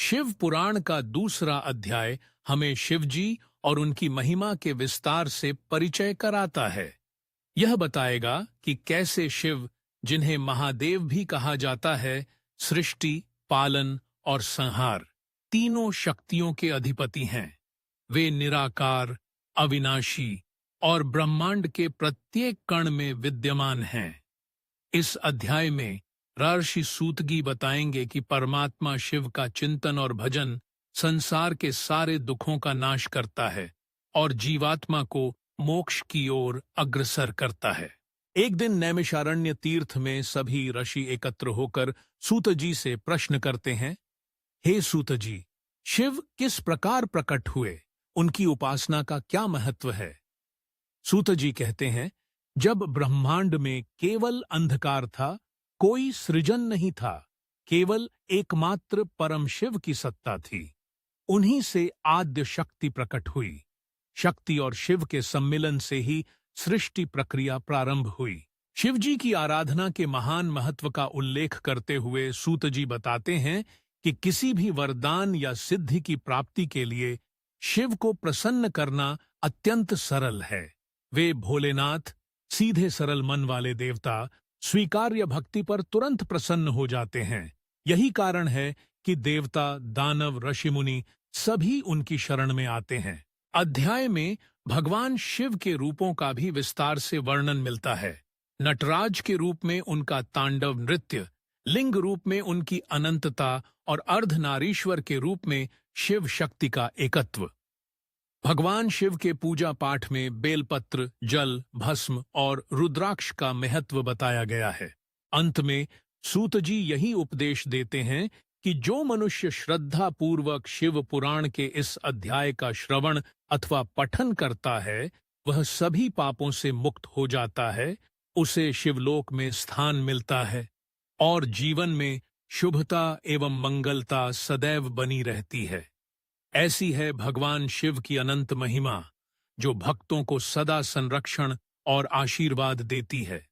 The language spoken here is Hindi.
शिव पुराण का दूसरा अध्याय हमें शिवजी और उनकी महिमा के विस्तार से परिचय कराता है। यह बताएगा कि कैसे शिव, जिन्हें महादेव भी कहा जाता है, सृष्टि, पालन और संहार तीनों शक्तियों के अधिपति हैं। वे निराकार, अविनाशी और ब्रह्मांड के प्रत्येक कण में विद्यमान हैं। इस अध्याय में ऋषि सूतगी बताएंगे कि परमात्मा शिव का चिंतन और भजन संसार के सारे दुखों का नाश करता है और जीवात्मा को मोक्ष की ओर अग्रसर करता है। एक दिन नैमिषारण्य तीर्थ में सभी ऋषि एकत्र होकर सूत जी से प्रश्न करते हैं, हे सूत जी, शिव किस प्रकार प्रकट हुए? उनकी उपासना का क्या महत्व है? सूत जी कहते हैं, जब ब्रह्मांड में केवल अंधकार था, कोई सृजन नहीं था, केवल एकमात्र परम शिव की सत्ता थी। उन्हीं से आद्य शक्ति प्रकट हुई। शक्ति और शिव के सम्मिलन से ही सृष्टि प्रक्रिया प्रारंभ हुई। शिवजी की आराधना के महान महत्व का उल्लेख करते हुए सूत जी बताते हैं कि किसी भी वरदान या सिद्धि की प्राप्ति के लिए शिव को प्रसन्न करना अत्यंत सरल है। वे भोलेनाथ, सीधे सरल मन वाले देवता, स्वीकार्य भक्ति पर तुरंत प्रसन्न हो जाते हैं। यही कारण है कि देवता, दानव, ऋषिमुनि सभी उनकी शरण में आते हैं। अध्याय में भगवान शिव के रूपों का भी विस्तार से वर्णन मिलता है। नटराज के रूप में उनका तांडव नृत्य, लिंग रूप में उनकी अनंतता और अर्धनारीश्वर के रूप में शिव शक्ति का एकत्व। भगवान शिव के पूजा पाठ में बेलपत्र, जल, भस्म और रुद्राक्ष का महत्व बताया गया है। अंत में सूत जी यही उपदेश देते हैं कि जो मनुष्य श्रद्धा पूर्वक शिव पुराण के इस अध्याय का श्रवण अथवा पठन करता है, वह सभी पापों से मुक्त हो जाता है, उसे शिवलोक में स्थान मिलता है और जीवन में शुभता एवं मंगलता सदैव बनी रहती है। ऐसी है भगवान शिव की अनंत महिमा, जो भक्तों को सदा संरक्षण और आशीर्वाद देती है।